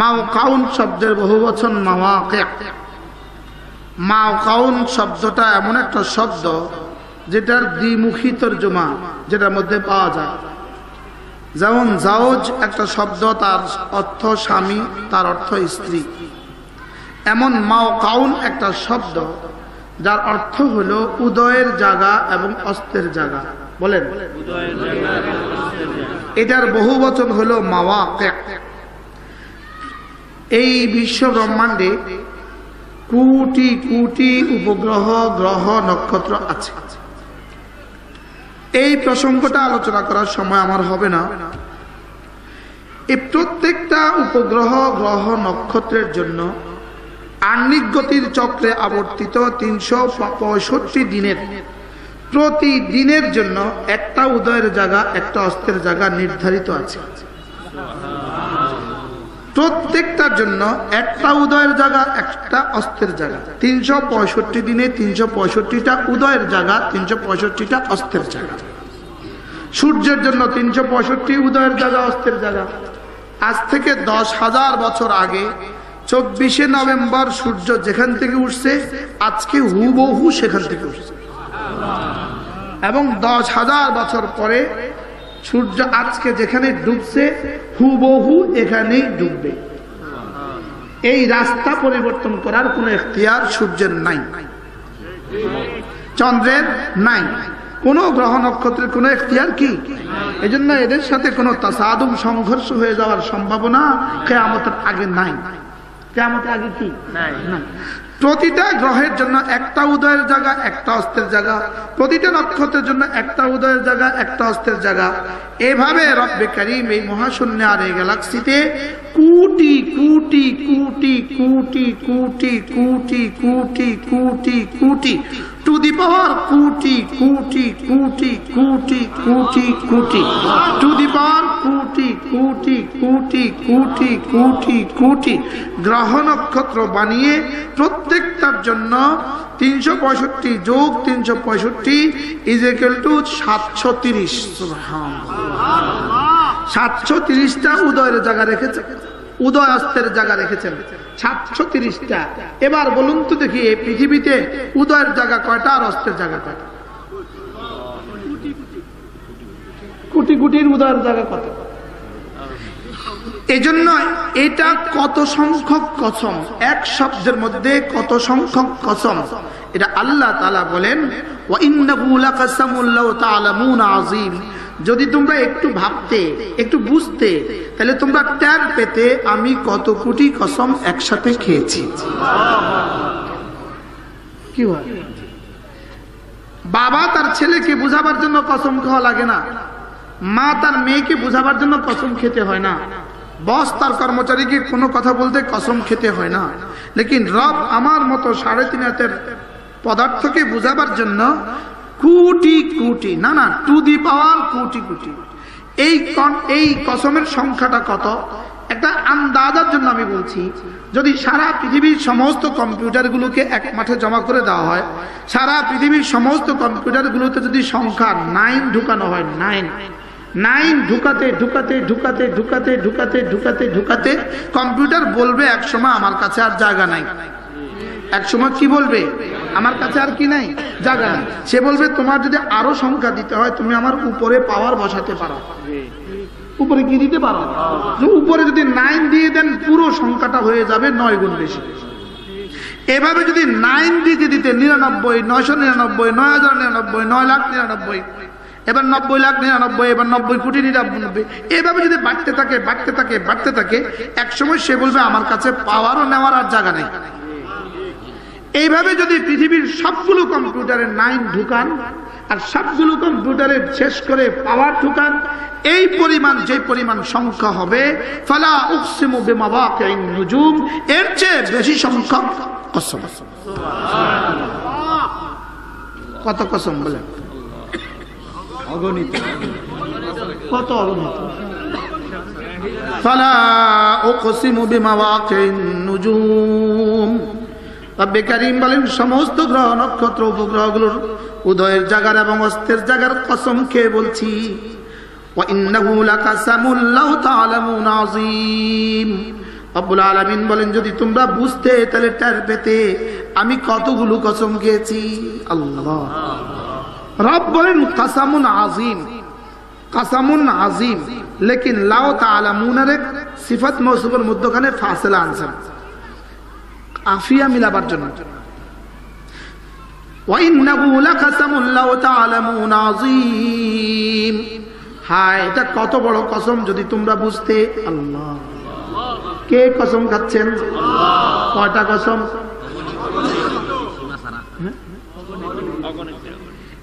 মাওকাউন শব্দের বহুবচন মাওয়াকি'। মাওকাউন শব্দটা এমন একটা শব্দ যেটার দ্বিমুখী তর্জমা যেটার মধ্যে পাওয়া যায়। যেমন জাওজ একটা শব্দ, তার অর্থ স্বামী, তার অর্থ স্ত্রী। এমন মাওকাউন একটা শব্দ যার অর্থ হলো উদয়ের জায়গা এবং অস্তের জায়গা। বলেন, এটার বহুবচন হলো মাওয়াকি'। এই বিশ্ব ব্রহ্মাণ্ডে কোটি কোটি উপগ্রহ, গ্রহ, নক্ষত্র আছে। এই প্রসঙ্গটা আলোচনা করার সময় আমার হবে না। এই প্রত্যেকটা উপগ্রহ, গ্রহ, নক্ষত্রের জন্য আহ্নিক গতির চক্রে আবর্তিত 365 দিনের প্রতিদিনের জন্য একটা উদয়ের জায়গা, একটা অস্তের জায়গা নির্ধারিত আছে। প্রত্যেকটার জন্য একটা উদয়ের জায়গা, একটা অস্তের জায়গা। 365 দিনে 365টা উদয়ের জায়গা, 365টা অস্তের জায়গা। সূর্যের জন্য 365 উদয়ের জায়গা, অস্তের জায়গা। আজ থেকে 10,000 বছর আগে 24শে নভেম্বর সূর্য যেখান থেকে উঠছে আজকে হুবহু সেখান থেকে উঠছে, এবং 10,000 বছর পরে সূর্য আজকে যেখানে ডুবছে হুবহু এখানেই ডুববে। এই রাস্তা পরিবর্তন করার কোনো এখতিয়ার সূর্যের নাই, চন্দ্রের নাই, কোন গ্রহ নক্ষত্রের কোনো এখতিয়ার কি। এজন্য এদের সাথে কোনো তাসাদুম, সংঘর্ষ হয়ে যাওয়ার সম্ভাবনা কিয়ামতের আগে নাই। কিয়ামতের আগে কি নাই। প্রতিটা গ্রহের জন্য একটা উদয়ের জায়গা, একটা অস্তের জায়গা। প্রতিটা নক্ষত্রের জন্য একটা উদয়ের জায়গা, একটা অস্তের জায়গা। এভাবে রব্বে কারীম এই মহাশূন্য আর এই গ্যালাক্সিতে crore crore crore crore crore crore crore crore crore to the power crore crore crore crore crore crore to the পাওয়ার কোটি কোটি কোটি কোটি কোটি কোটি গ্রহ নক্ষত্র বানিয়ে প্রত্যেকটার জন্য 365 যোগ 365 ইজ ইকুয়াল টু 730। সুবহানাল্লাহ, 730টা উদয়ের জায়গা রেখেছে, উদয় অস্তের জায়গা রেখেছেন 730টা। এবার বলুন তো দেখি এই পৃথিবীতে উদয়ের জায়গা কয়টা আর অস্তের জায়গা কয়টা? কোটি কোটির উদয়ের জায়গা কত? এজন্য এটা কত সংখ্যক কসম, এক শব্দের মধ্যে কত সংখ্যক কসম, এটা আল্লাহ তাআলা বলেন ওয়া ইন্নাহু লাকাসামুল লাউ তা'লামুনা আযীম। যদি তোমরা একটু ভাবতে, একটু বুঝতে, তাহলে তোমরা টের পেতে আমি কত কোটি কসম একসাথে খেয়েছি। কি হয়? বাবা তার ছেলেকে বুঝাবার জন্য কসম খাওয়া লাগে না, মা তার মেয়েকে বুঝাবার জন্য কসম খেতে হয় না, বস তার কর্মচারীকে কোনো কথা বলতে কসম খেতে হয় না। লেকিন রব আমার মতো 3.5 হাতের পদার্থকে বুঝাবার জন্য কোটি কোটি, না না, টু দি পাওয়ার কোটি কোটি। এই কসমের সংখ্যাটা কত? একটা আন্দাজার জন্য আমি বলছি, যদি সারা পৃথিবীর সমস্ত কম্পিউটারগুলোকে এক মাঠে জমা করে দেওয়া হয়, সারা পৃথিবীর সমস্ত কম্পিউটারগুলোতে যদি সংখ্যা 9 ঢুকানো হয়, 9 ঢুকাতে ঢুকাতে ঢুকাতে ঢুকাতে ঢুকাতে ঢুকাতে ঢুকাতে কম্পিউটার বলবে এক সময় আমার কাছে আর জায়গা নাই। এক সময় কি বলবে? আমার কাছে আর কি নাই, জায়গা নাই। সে বলবে তোমার যদি আরো সংখ্যা দিতে হয় তুমি আমার উপরে পাওয়ার বসাতে পারো। উপরে কি দিতে পারো? উপরে যদি 9 দিয়ে দেন পুরো সংখ্যাটা হয়ে যাবে 9 গুণ বেশি। এভাবে যদি 9 দিতে দিতে 99, 999, 9099, 9,99,, এবার 90,99,, এবার 90,99,, এভাবে যদি বাড়তে থাকে বাড়তে থাকে বাড়তে থাকে, এক সময় সে বলবে আমার কাছে পাওয়ারও নেওয়ার আর জায়গা নেই। এইভাবে যদি পৃথিবীর সবগুলো কম্পিউটারে 9 ঢুকান আর সবগুলো কম্পিউটারে শেষ করে পাওয়ার ঢুকান, এই পরিমাণ যে পরিমাণ সংখ্যা হবে, ফালা উকসিমু বিমাওয়াকিন নুজুম, এর চেয়ে বেশি সংখ্যক কসম। কত কসম বলেন? অগণিত। কত অগণিত? ফালা উকসিমু বিমাওয়াকিন নুজুম। রব্বে কারীম বলেন সমস্ত গ্রহ নক্ষত্র উপগ্রহগুলোর উদয়ের জায়গার এবং অস্তের জায়গার কসম খেয়ে বলছি, ওয়া ইন্নাহু লাকাসামুল লাউ তা'লামুনা আযীম। রব্বুল আলামিন বলেন যদি তোমরা বুঝতে তাহলে টের পেতে আমি কতগুলো কসম খেয়েছি। আল্লাহ রব বলেন কাসামুন আযীম, কাসামুন আযীম, লেকিন লাউ তাআলামুনের সিফাত মওসুফের মধ্যখানে ফাসিলা আনছেন আফিয়া মিলাবার জন্য। ওয়া ইন্নাহু লাকাসামুন লাউ তাআলামুন আযীম, হায় এটা কত বড় কসম যদি তোমরা বুঝতে। আল্লাহ কে কসম খাচ্ছেন? কয়টা কসম?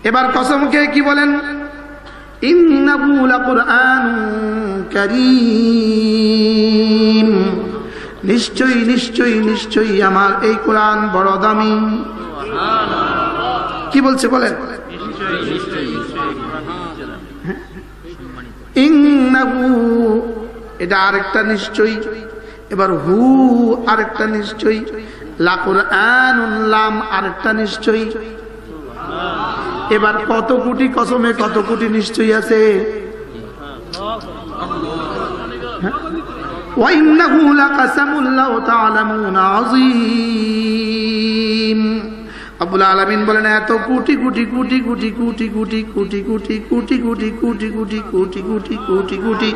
এবার কসম কে কি বলেন? ইন্নাহু লাকুরআনুন কারীম, নিশ্চয়ই নিশ্চয়ই নিশ্চয়ই আমার এই কোরআন বড় দামি। কি বলছে বলেন? ইন্নাহু এটা আরেকটা নিশ্চয়ই, এবার হু আরেকটা নিশ্চয়ই, লাকুরআনুন লাম আরেকটা নিশ্চয়ই। এবার কত কোটি কসমে কত কোটি নিশ্চয়ই আছে। ওয়া ইন্নাহু লাকাসামুন লাউ তাআলামুনা আযীম। রব্বুল আলামিন বলেন এত কোটি কোটি কোটি কোটি কোটি কোটি কোটি কোটি কোটি কোটি কোটি কোটি কোটি কোটি কোটি কোটি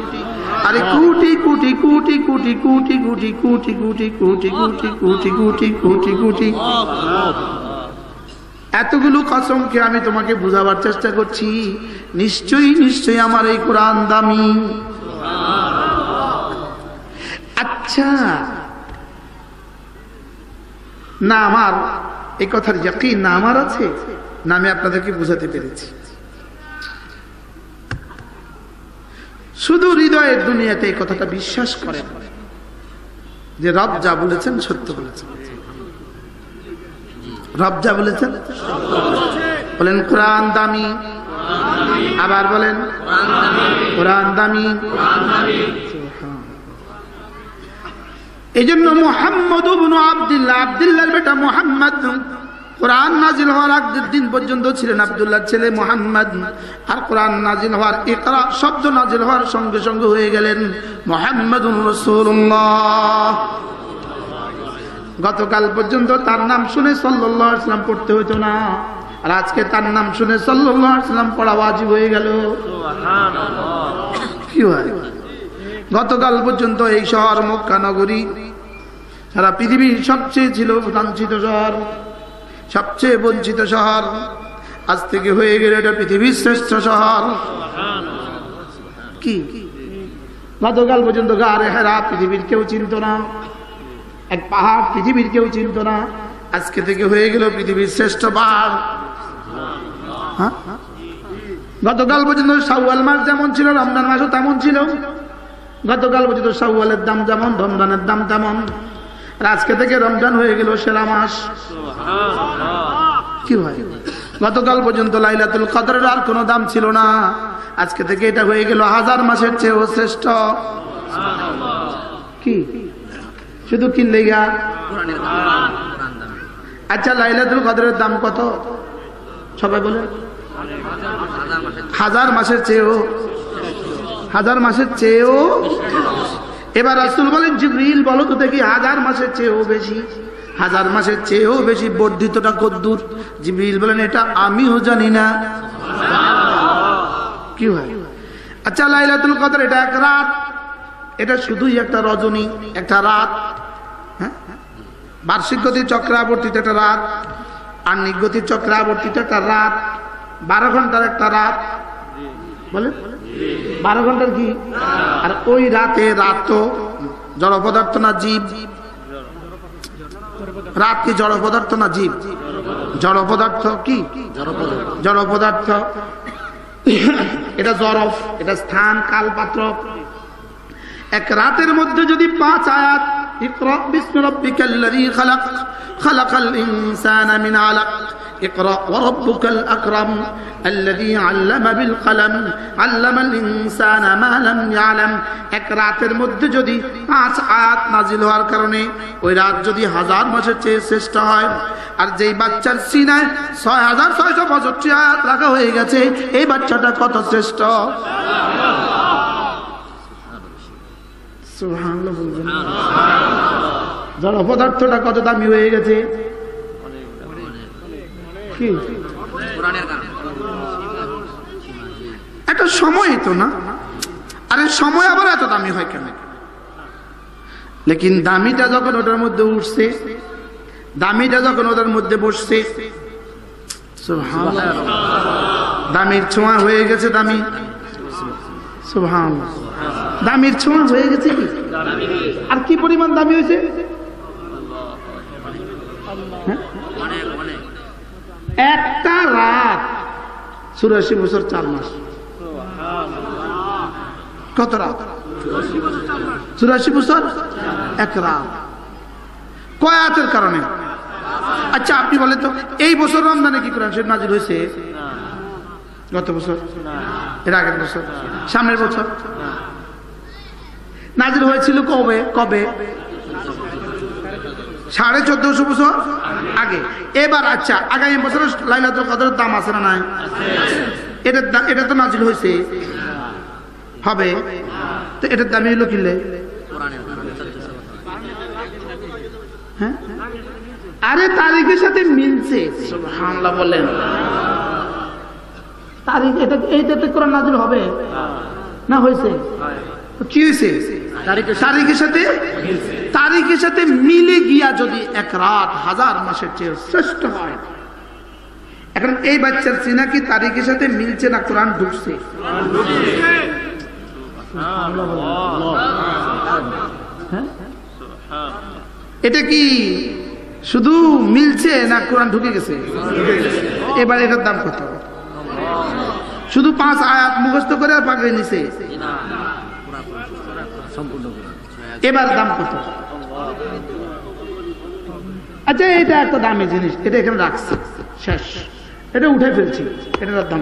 আরে কোটি কোটি কোটি কোটি কোটি কোটি কোটি কোটি কোটি কোটি কোটি কোটি কোটি কোটি এতগুলো কসমকে আমি তোমাকে বোঝাবার চেষ্টা করছি। নিশ্চয়ই নিশ্চয়ই আমার এই কোরআন দামি। আচ্ছা না আমার এই কথার ইয়াকিন না আমার আছে না আমি আপনাদেরকে বোঝাতে পেরেছি? শুধু হৃদয়ের দুনিয়াতে এই কথাটা বিশ্বাস করেন যে রব যা বলেছেন সত্য বলেছেন। রব যা বলেছেন বলেন কোরআন দামি, আবার বলেন কোরআন দামি। এই জন্য মুহাম্মদ ইবনে আব্দুল্লাহ, আব্দুল্লাহর বেটা মুহাম্মদ, কোরআন নাজিল হওয়ার আগের দিন পর্যন্ত ছিলেন আব্দুল্লাহর ছেলে মুহাম্মদ, আর কোরআন নাজিল হওয়ার ইকরা শব্দ নাজিল হওয়ার সঙ্গে সঙ্গে হয়ে গেলেন মুহাম্মাদুর রাসূলুল্লাহ। গতকাল পর্যন্ত তার নাম শুনে সাল্লাল্লাহু আলাইহি ওয়াসাল্লাম পড়তে হতো না, আর আজকে তার নাম শুনে সাল্লাল্লাহু আলাইহি ওয়াসাল্লাম পড়া ওয়াজিব হয়ে গেল। সুবহানাল্লাহ। কি হয়? গতকাল পর্যন্ত এই শহর মক্কা নগরী সারা পৃথিবীর সবচেয়ে ছিল লাঞ্ছিত শহর, সবচেয়ে বঞ্চিত শহর, আজ থেকে হয়ে গেল এটা পৃথিবীর শ্রেষ্ঠ শহর। কি গতকাল পর্যন্ত গারে হেরা পৃথিবীর কেউ চিনত না, এক পাহাড় পৃথিবীর কেউ চিনত না, আজকে থেকে হয়ে গেল পৃথিবীর শ্রেষ্ঠ পাহাড়। গতকাল পর্যন্ত শাওয়াল মাস যেমন ছিল রমজান মাসও তেমন ছিল। গতকাল পর্যন্ত শাওয়ালের দাম যেমন রমজানের দাম তেমন, আর আজকে থেকে রমজান হয়ে গেল সেরা মাস। কি হয়? গতকাল পর্যন্ত লাইলাতুল কদরের আর কোনো দাম ছিল না, আজকে থেকে এটা হয়ে গেল হাজার মাসের চেয়েও শ্রেষ্ঠ। কি শুধু কিনলে গা? আচ্ছা লাইলাতুল কদরের দাম কত সবাই বলে? হাজার মাসের চেয়েও, হাজার মাসের চেয়েও। এবার রাসূল বলেন জিবরিল বলো তো দেখি হাজার মাসের চেয়েও বেশি, হাজার মাসের চেয়েও বেশি বর্ধিতটা কদ্দূর? জিবরিল বলেন এটা আমিও জানি না। কি হয়? আচ্ছা লাইলাতুল কদর এটা এক রাত, এটা শুধুই একটা রজনী, একটা রাত। হ্যাঁ, বার্ষিক গতির চক্রাবর্তিত একটা রাত, আহ্নিক গতির চক্রাবর্তিত একটা রাত, 12 ঘন্টার একটা রাত। বলে 12 ঘন্টার কি? আর ওই রাতে, রাত তো জড় পদার্থ না জীব? রাত কি জড় পদার্থ না জীব? জড় পদার্থ। কি জড় পদার্থ? এটা জরফ, এটা স্থান কাল পাত্র। এক রাতের মধ্যে যদি 5 আয়াত ইকরা বিসমি রাব্বিকাল্লাযী খালাক খালাকাল ইনসানা মিন আলাক ইকরা ওয়া রাব্বুকাল আকরাম আল্লাযী আল্লামা বিল কলম আল্লামাল ইনসানা মা লাম ইয়ালাম, এক রাতের মধ্যে যদি 5 আয়াত নাজিল হওয়ার কারণে ওই রাত যদি 1000 মাসের চেয়ে শ্রেষ্ঠ হয়, আর যেই বাচ্চার সিনায় 6665 আয়াত রাখা হয়ে গেছে, এই বাচ্চাটা কত শ্রেষ্ঠ! সুবহানাল্লাহ বলবেন। জড় পদার্থটা কত দামি হয়ে গেছে কি একটা সময় তো না, আরে সময় আবার এত দামি হয় কেন? লেকিন দামিটা যখন ওটার মধ্যে উঠছে, দামিটা যখন ওটার মধ্যে বসছে, সুবহানাল্লাহ, দামির ছোঁয়া হয়ে গেছে, দামি, সুবহানাল্লাহ, দামির ছোঁয়া হয়ে গেছে কি? আর কি পরিমাণ দামি হয়েছে? একটা রাত 84 বছর 4 মাস। কত রাত? 84 বছর 1 রাত। কয় আয়াতের কারণে? আচ্ছা আপনি বলেন তো, এই বছর রমজানে কি কোরআন শরীফ নাজিল হয়েছে? গত বছর, এর আগের বছর, সামনের বছর নাজিল হয়েছিল কবে? কবে? 1450 বছর আগে। এবার আচ্ছা আগামী বছর লাইলাতুল কদরের দাম আছে না নাই? এটা তো নাজিল হয়েছে, হবে তো, এটার দামি হলো কিনলে, হ্যাঁ? আরে তারিখের সাথে মিলছে, সুবহানাল্লাহ বলেন। তারিখ এটা এইটাতে কোরআন নাজিল হবে না? হয়েছে কি হয়েছে? তারিখের সাথে মিলে গিয়া যদি 1 রাত 1000 মাসের চেয়ে শ্রেষ্ঠ হয়। এখন এই বাচ্চার সিনা কি তারিখের সাথে মিলছে না কোরআন ঢুকছে? এটা কি শুধু মিলছে না কোরআন ঢুকে গেছে? এবার এটার দাম কত? শুধু 5 আয়াত মুখস্থ করে আর পাগড়ি নিছে, এবার দাম কত? আচ্ছা এটা একটা দামি জিনিস, এটা এখানে রাখছি, শেষ, এটা উঠে ফেলছি, এটার দাম,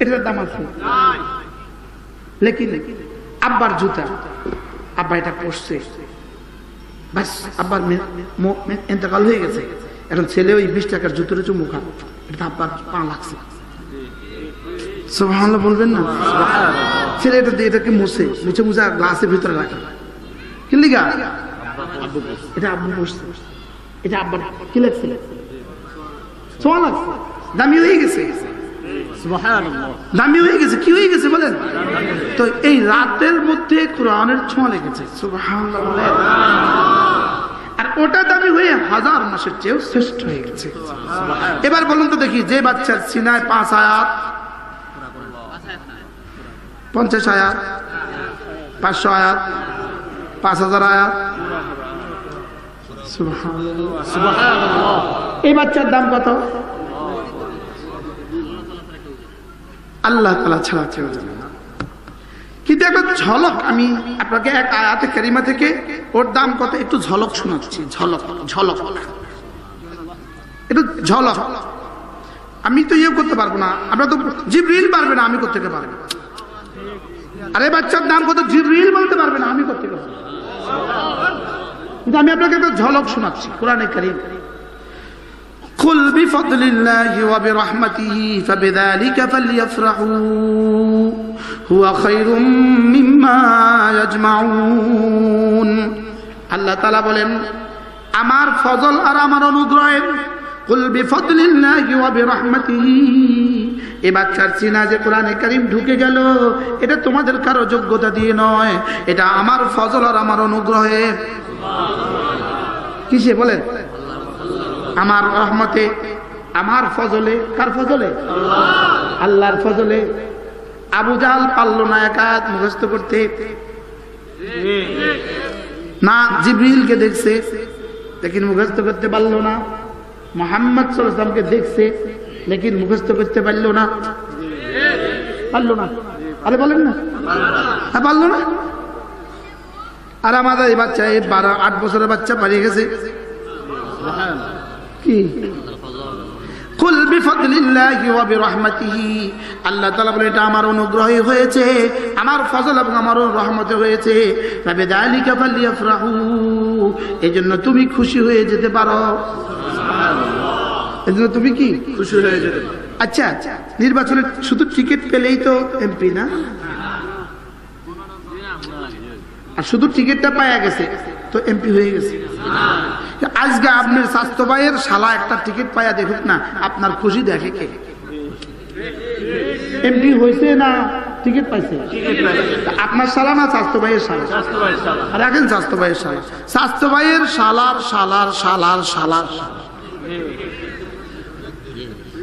এটার দাম আছে। লেকিন আব্বার জুতা, আব্বা এটা পড়ছে, বাস আব্বার ইন্তেকাল হয়ে গেছে, এখন ছেলে ওই 20 টাকার জুতোর চুমু খা, এটা আব্বার পা লাগছে, সুবহানাল্লাহ বলবেন না? ছেলে এটা দিয়ে এটাকে মুছে গ্লাসের ভিতরে রাখে, কি লিগা? এটা আব্বু পড়ছে, এটা আব্বার কি লাগছে? ছোঁয়া লাগছে, দামি হয়ে গেছে, দামি হয়ে গেছে। কি হয়ে গেছে বলেন তো? এই রাতের মধ্যে কোরআনের ছোঁয়া লেগেছে, সুবহানাল্লাহ বলেন। আর ওটা দামি হয়ে 1000 মাসের চেয়েও শ্রেষ্ঠ হয়ে গেছে। এবার বলুন তো দেখি, যে বাচ্চার সিনায় 5 আয়াত, 50 আয়াত, 500 আয়াত, 5000 আয়াত, সুবহানাল্লাহ, এই বাচ্চার দাম কত? আল্লাহ তাআলা ছাড়া কেউ জানে না। কিন্তু একটা ঝলক আমি আপনাকে এক আয়াতে কারিমা থেকে ওর দাম কত একটু ঝলক শোনাচ্ছি। ঝলক, ঝলক, একটু ঝলক। আমি তো ইয়ে করতে পারবো না, আমরা তো জিবরিল পারবে না, আমি কোত্থেকে পারবো? আরে বাচ্চার দাম কত জিবরিল বলতে পারবে না, আমি কোত্থেকে পারবো? কিন্তু আমি আপনাকে একটা ঝলক শোনাচ্ছি কোরআনে কারীম। কুল বিফদলিল্লাহি ওয়া বিরহমাতিহি ফাবিযালিকা ফালইফরাহু হুয়া খায়রুম মিম্মা ইয়াজমাউন। আল্লাহ তাআলা বলেন, আমার ফজল আর আমার অনুগ্রহে, কুল বিফদলিল্লাহি ওয়া বিরহমাতিহি, এই বাচ্চার সিনা যে কোরআনে কারীম ঢুকে গেল, এটা তোমাদের কারো যোগ্যতা দিয়ে নয়, এটা আমার ফজল আর আমার অনুগ্রহে। কিসে বলেন? আমার রহমতে, আমার ফজলে। কার ফজলে? আল্লাহর ফজলে। আবু জাহল পারল না এক আয়াত মুখস্থ করতে, না জিবরিলকে দেখছে লেকিন মুখস্থ করতে পারল না, মুহাম্মদ সাল্লাল্লাহু আলাইহি ওয়াসাল্লামকে দেখছে লেকিন মুখস্থ করতে পারল না, পারল না। আরে বলেন না, হ্যাঁ পারল না। আর আমাদের এই বাচ্চা, এই 8 বছরের বাচ্চা পালিয়ে গেছে। কি? কুল বিফদলিল্লাহি ওয়া বিরহমাতিহি, আল্লাহ তাআলা বলে এটা আমার অনুগ্রহে হয়েছে, আমার ফজল এবং আমার রহমতে হয়েছে। ফাবিযালিকা ফালইফরাহু, এজন্য তুমি খুশি হয়ে যেতে পারো। সুবহানাল্লাহ, এজন্য তুমি কি খুশি হয়ে যেতে পারো। আচ্ছা, নির্বাচনে শুধু টিকিট পেলেই তো এমপি না, আর শুধু টিকিটটা পাইয়া গেছে তো এমপি হয়ে গেছে। আজকে আপনার স্বাস্থ্য ভাইয়ের শালা একটা টিকিট পাইয়া দেখুক না, আপনার খুশি দেখে কে? এমপি হয়েছে না টিকিট পাইছে? আপনার শালা না স্বাস্থ্য ভাইয়ের শালা? রাখেন স্বাস্থ্য ভাইয়ের শালা, স্বাস্থ্য ভাইয়ের শালার শালার শালার শালার।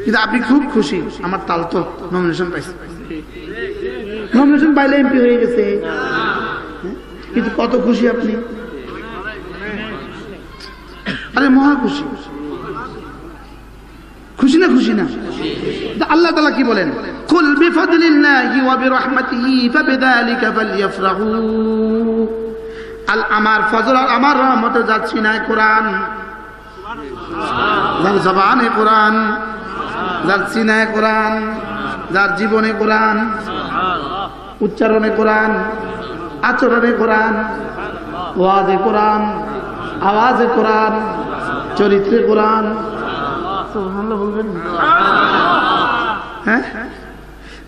কিন্তু আপনি খুব খুশি, আমার তাল তো নমিনেশন পাইছে, নমিনেশন পাইলে এমপি হয়ে গেছে। কিন্তু কত খুশি আপনি? আরে মহা খুশি, খুশি না? খুশি না? আল্লাহ তাআলা কি বলেন? কুল বিফাদলিল্লাহি ওয়া বিরহমাতিহি ফাবিযালিকা ফালইফরাহু। আমার ফজল আর আমার রহমতে যাচ্ছি না কোরআন, যার জবানে কোরআন, যার সিনায় কোরআন, যার জীবনে কোরআন, উচ্চারণে কোরআন, আচরণে কোরআন, ওয়াজে কোরআন, আওয়াজে কোরআন, চরিত্রে কোরআন। সুবহানাল্লাহ বলবেন না? হ্যাঁ,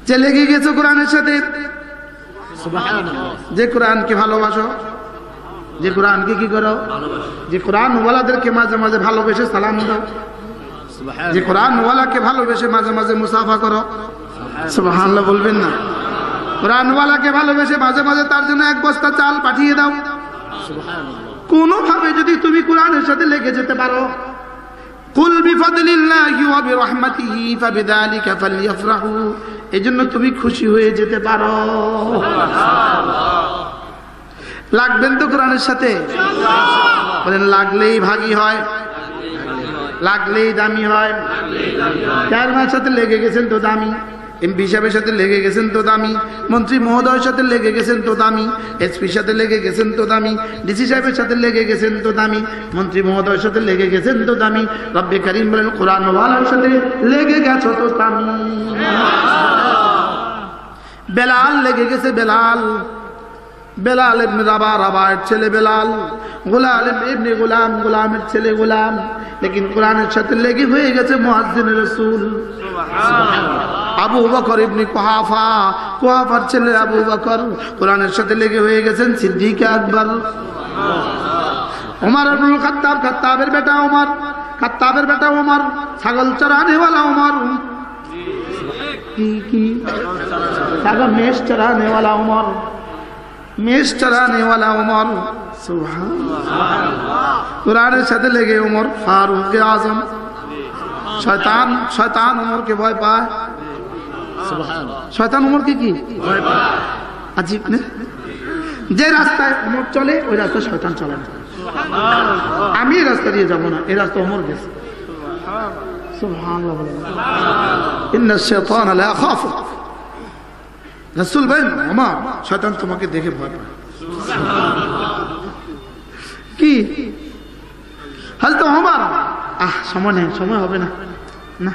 যে লেগে গেছে কোরআনের সাথে, যে কোরআনকে ভালোবাসো, যে কোরআনকে কি করো, যে কোরআন ওয়ালাদেরকে মাঝে মাঝে ভালোবেসে সালাম দাও, যে কোরআন ওয়ালাকে ভালোবেসে মাঝে মাঝে মুসাফা করো। সুবহানাল্লাহ বলবেন না? কোরআন ওয়ালাকে ভালোবেসে মাঝে মাঝে তার জন্য এক বস্তা চাল পাঠিয়ে দাও। কোনোভাবে যদি তুমি কোরআনের সাথে লেগে যেতে পারো, কুল বিফাদলিল্লাহি ওয়া বিরহমাতিহি ফাবিযালিকা ফালইফরাহু, এজন্য তুমি খুশি হয়ে যেতে পারো। লাগবেন তো কোরআনের সাথে? বলেন লাগলেই ভাগী হয়, লাগলেই দামি হয়। চেয়ারম্যানের সাথে লেগে গেছেন তো দামি, এমপি সাহেবের সাথে লেগে গেছেন তো দামি, মন্ত্রী মহোদয়ের সাথে লেগে গেছেন তো দামি, এসপির সাথে লেগে গেছেন তো দামি, ডিসি সাহেবের সাথে লেগে গেছেন তো দামি, মন্ত্রী মহোদয়ের সাথে লেগে গেছেন তো দামি। রব্বে কারীম বলেন কোরআন ওয়ালার সাথে লেগে গেছো তো দামি। বেলাল লেগে গেছে, বেলাল, বেলাল ইবনে রাবাহের ছেলে বেলাল, গোলাম ইবনে গোলাম, গোলামের ছেলে গোলাম, লেকিন কোরআনের সাথে লেগে হয়ে গেছে মুয়াজ্জিনের রাসূল। আবু বকর ইবনে কুহাফা, কুহাফার ছেলে আবু বকর, কোরআনের সাথে লেগে হয়ে গেছেন সিদ্দিক আকবর। ওমর ইবনুল খাত্তাব, খাত্তাবের বেটা ওমর, খাত্তাবের বেটা ওমর, ছাগল চরানেওয়ালা ওমর, কি ছাগল মেষ চরানেওয়ালা ওমর, মেষ চরানেওয়ালা ওমর। সুবহানাল্লাহ। কোরআনের সাথে লেগে ওমর ফারুক আজম। শয়তান, শয়তান ওমরকে ভয় পায়। শয়তান ওমরকে কি ভয় পায়? আজীব না? যে রাস্তায় ওমর চলে ওই রাস্তায় শয়তান চলে না। আমি এই রাস্তা দিয়ে যাবো না, এই রাস্তা ওমর গেছে। সুবহানাল্লাহ। ইন্না শাইতানা লা ইয়াখাফু। রাসূল বলেন ওমর, শয়তান তোমাকে দেখে ভয় পায়। কি হযরত ওমর, সময় নেই, সময় হবে না। না,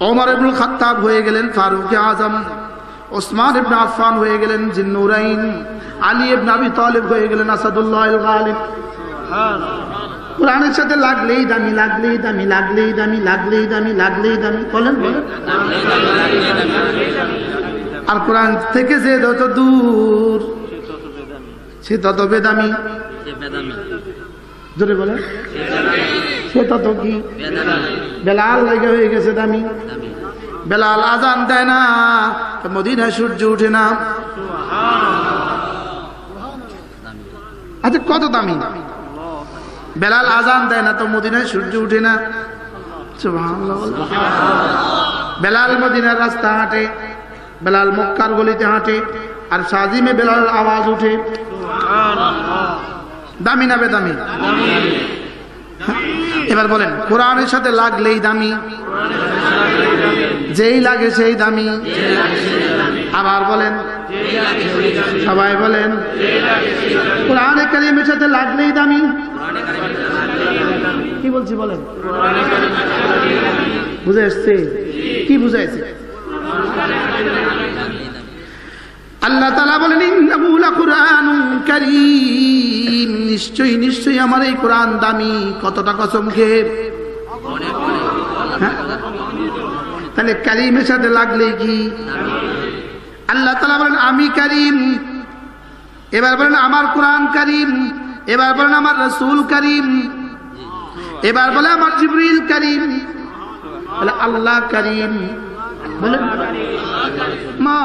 ওমর ইবনুল খাত্তাব হয়ে গেলেন ফারুক আজম, ওসমান ইবনে আফফান হয়ে গেলেন জিন্নুরাইন, আলী ইবনে আবি তালিব হয়ে গেলেন আসাদুল্লাহ আল গালিব। কোরআনের সাথে লাগলেই দামি, লাগলেই দামি, লাগলেই দামি, লাগলেই দামি, লাগলেই দামি। বলেন বলেন। আর কোরআন থেকে যে যত দূর সে তত বেদামি। জোরে বলে, সে তত কি? বেলাল লেগে হয়ে গেছে দামি। বেলাল আজান দেয় না, মদিনায় সূর্য উঠে না। আচ্ছা কত দামি? বেলাল আজান দেয় না তো মদিনায় সূর্য উঠে না। সুবহানাল্লাহ। বেলাল মদিনার রাস্তা হাঁটে, বেলাল মক্কার গলিতে হাঁটে, আর সাজিমে বেলাল আওয়াজ উঠে। দামি না বেদামি? এবার বলেন কোরআনের সাথে লাগলেই দামি, যেই লাগে সেই দামি। আবার বলেন, সবাই বলেন কোরআনে কারীমের সাথে লাগলেই দামি। কি বলছি বলেন? বুঝে আসছে? কি বুঝাইছে? আল্লাহ তাআলা বলেন ইন্নাহু লাকুরআনুন কারীম, নিশ্চয়ই নিশ্চয়ই আমার এই কোরআন দামি। কতটা কসম খেয়ে? তাহলে কারীমের সাথে লাগলে কি? আল্লাহ তাআলা বলেন আমি কারীম, এবার বলেন আমার কোরআন কারীম, এবার বলেন আমার রাসূল কারীম, এবার বলে আমার জিবরিল কারীম, বলে আল্লাহ কারীম, বলেন মা